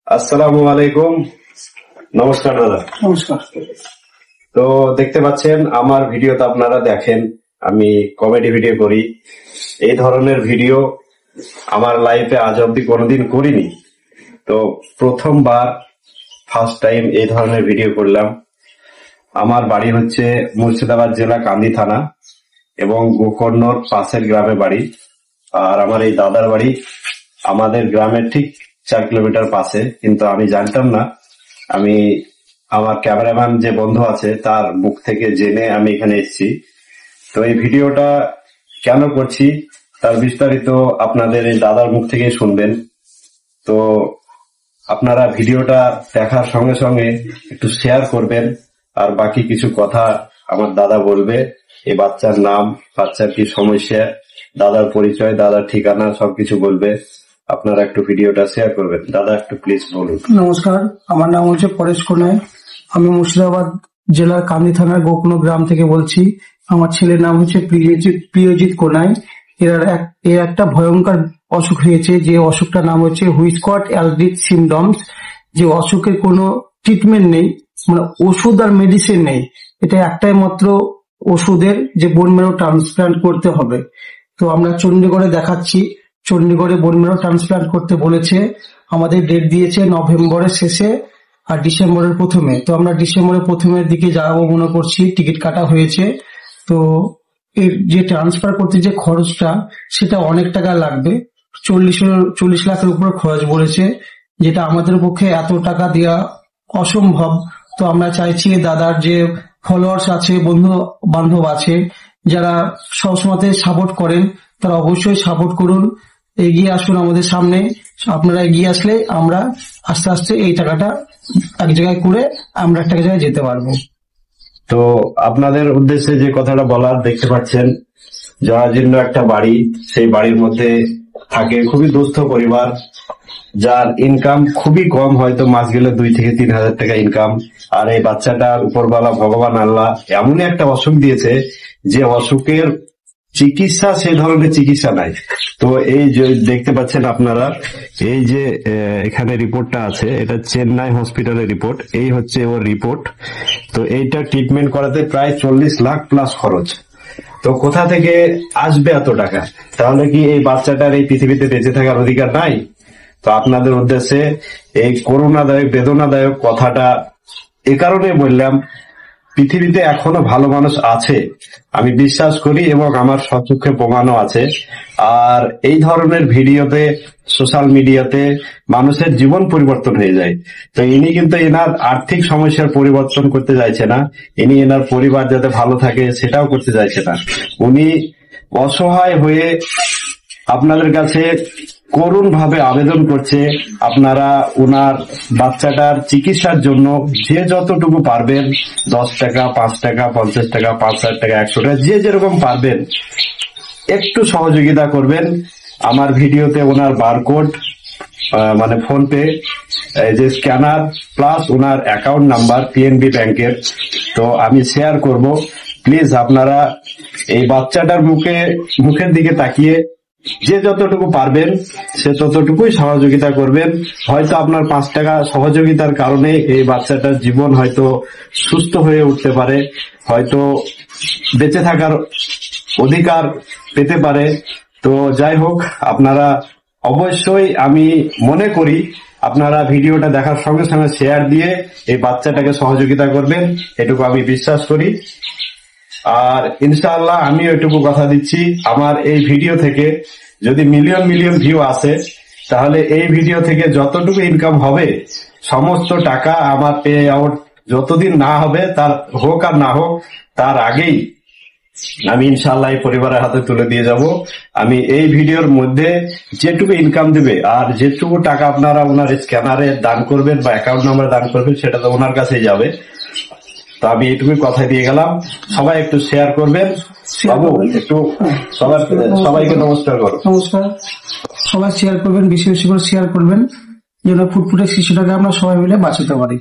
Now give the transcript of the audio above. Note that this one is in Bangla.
আসসালামু আলাইকুম। নমস্কার দাদা। নমস্কার। তো দেখতে পাচ্ছেন আমার ভিডিওতে আপনারা দেখেন আমি কমেডি ভিডিও করি। এই ধরনের ভিডিও আমার লাইফে আজ অব্দি কোনোদিন করিনি। তো প্রথমবার ফার্স্ট টাইম এই ধরনের ভিডিও করলাম। আমার বাড়ি হচ্ছে মুর্শিদাবাদ জেলা কান্দি থানা এবং গোকর্ণর পাশের গ্রামে বাড়ি। আর আমার এই দাদার বাড়ি আমাদের গ্রামের ঠিক 4 কিলোমিটার পাশে, কিন্তু আমি জানতাম না। আমি আমার ক্যামেরাম্যান যে বন্ধু আছে তার মুখ থেকে জেনে আমি এখানে এসেছি। তো এই ভিডিওটা কেন করছি তার বিস্তারিত আপনাদের এই দাদার মুখ থেকেই শুনবেন। তো আপনারা ভিডিওটা দেখার সঙ্গে সঙ্গে একটু শেয়ার করবেন, আর বাকি কিছু কথা আমার দাদা বলবে। এই বাচ্চার নাম, বাচ্চার কি সমস্যা, দাদার পরিচয়, দাদার ঠিকানা সবকিছু বলবে। আপনারা একটু ভিডিওটা শেয়ার করবেন। দাদা একটু প্লিজ বলুন। নমস্কার, আমার নাম হচ্ছে পরেশ কোনাই। আমি মুর্শিদাবাদ জেলার কান্দি থানার গোকর্ণ গ্রাম থেকে বলছি। আমার ছেলের নাম হচ্ছে প্রিয়জিৎ কোনাই। এর একটা ভয়ঙ্কর অসুখ হয়েছে, যে অসুখটার নাম হচ্ছে হুইসকট অ্যালড্রিচ সিমডমস। যে অসুখের কোনো ট্রিটমেন্ট নেই, মানে ওষুধ আর মেডিসিন নেই। এটা একটাই মাত্র ওষুধের, যে বোন ম্যারো ট্রান্সপ্লান্ট করতে হবে। তো আমরা চণ্ডীগড়ে দেখাচ্ছি। চণ্ডীগড়ে বোন ম্যারো ট্রান্সপ্লান্ট করতে বলেছে। আমাদের ডেট দিয়েছে নভেম্বরের শেষে আর ডিসেম্বরের প্রথমে। তো আমরা ডিসেম্বরের প্রথমের দিকে যাবো মনে করছি, টিকিট কাটা হয়েছে। তো এর যে ট্রান্সফার করতে যে খরচটা, সেটা অনেক টাকা লাগবে। 40 লাখের উপর খরচ বলেছে, যেটা আমাদের পক্ষে এত টাকা দেওয়া অসম্ভব। তো আমরা চাইছি দাদার যে ফলোয়ার্স আছে, বন্ধু বান্ধব আছে, যারা সবসময় সাপোর্ট করেন, তারা অবশ্যই সাপোর্ট করুন, এগিয়ে আসুন আমাদের সামনে। আপনারা এগিয়ে আসলে আমরা আস্তে আস্তে এই টাকাটা এক জায়গায় করে আমরা একটা জায়গায় যেতে পারবো। তো আপনাদের উদ্দেশ্যে যে কথাটা বলার, দেখতে পাচ্ছেন জরাজীর্ণ একটা বাড়ি, সেই বাড়ির মধ্যে থাকে খুবই দুস্থ পরিবার, যার ইনকাম খুবই কম, হয়তো মাস গেলে 2 থেকে 3 হাজার টাকা ইনকাম। আর এই বাচ্চাটার উপরওয়ালা ভগবান আল্লাহ এমনই একটা অসুখ দিয়েছে যে অসুখের চিকিৎসা, সেই ধরনের চিকিৎসা নাই। তো এই যে দেখতে পাচ্ছেন আপনারা, এই যে এখানে রিপোর্টটা আছে, এটা চেন্নাই হসপিটালের রিপোর্ট। এই হচ্ছে ওর রিপোর্ট। তো এইটা ট্রিটমেন্ট করাতে প্রায় 40 লাখ প্লাস খরচ। তো কোথা থেকে আসবে এত টাকা? তাহলে কি এই বাচ্চাটার এই পৃথিবীতে বেঁচে থাকার অধিকার নাই? তো আপনাদের উদ্দেশ্যে এই করুণাদায়ক, বেদনাদায়ক কথাটা এ কারণে বললাম, পৃথিবীতে এখনো ভালো মানুষ আছে, আমি বিশ্বাস করি, এবং আমার সচক্ষে প্রমাণও আছে। আর এই ধরনের ভিডিওতে, সোশ্যাল মিডিয়াতে মানুষের জীবন পরিবর্তন হয়ে যায়। তো ইনি কিন্তু এনার আর্থিক সমস্যার পরিবর্তন করতে চাইছে না, ইনি এনার পরিবার যাতে ভালো থাকে সেটাও করতে চাইছে না। উনি অসহায় হয়ে আপনাদের কাছে করুণ ভাবে আবেদন করছে, আপনারা ওনার বাচ্চাটার চিকিৎসার জন্য যে যতটুকু পারবেন, 10 টাকা, 5 টাকা, 50 টাকা, 5,000 টাকা, 100 টাকা, যে যেরকম পারবেন একটু সহযোগিতা করবেন। আমার ভিডিওতে ওনার বারকোড, মানে ফোন পে, যে স্ক্যানার প্লাস ওনার অ্যাকাউন্ট নাম্বার পিএনবি ব্যাংকের, তো আমি শেয়ার করব। প্লিজ আপনারা এই বাচ্চাটার মুখের দিকে তাকিয়ে যে যতটুকু পারবেন সে ততটুকুই সহযোগিতা করবেন। হয়তো আপনার 5 টাকা সহযোগিতার কারণে এই বাচ্চাটার জীবন হয়তো সুস্থ হয়ে উঠতে পারে, হয়তো বেঁচে থাকার অধিকার পেতে পারে। তো যাই হোক, আপনারা অবশ্যই, আমি মনে করি আপনারা ভিডিওটা দেখার সঙ্গে সঙ্গে শেয়ার দিয়ে এই বাচ্চাটাকে সহযোগিতা করবেন, এটুকু আমি বিশ্বাস করি। আর ইনশাআল্লাহ আমিও এটুকু কথা দিচ্ছি, আমার এই ভিডিও থেকে যদি মিলিয়ন মিলিয়ন ভিউ আসে, তাহলে এই ভিডিও থেকে যতটুকু ইনকাম হবে সমস্ত টাকা আমার পে আউট যতদিন না হবে, তার হোক আর না হোক, তার আগেই আমি ইনশাআল্লাহ এই পরিবারের হাতে তুলে দিয়ে যাব। আমি এই ভিডিওর মধ্যে যেটুকু ইনকাম দিবে আর যেটুকু টাকা আপনারা ওনার স্ক্যানারে দান করবেন বা অ্যাকাউন্ট নাম্বারে দান করবেন, সেটা তো ওনার কাছেই যাবে। তো আমি এইটুকুই কথা দিয়ে গেলাম। সবাই একটু শেয়ার করবেন। বাবু একটু সবাইকে নমস্কার করো। নমস্কার, সবাই শেয়ার করবেন, বেশি বেশি করে শেয়ার করবেন, যেন ফুটফুটে শিশুটাকে আমরা সবাই মিলে বাঁচাতে পারি।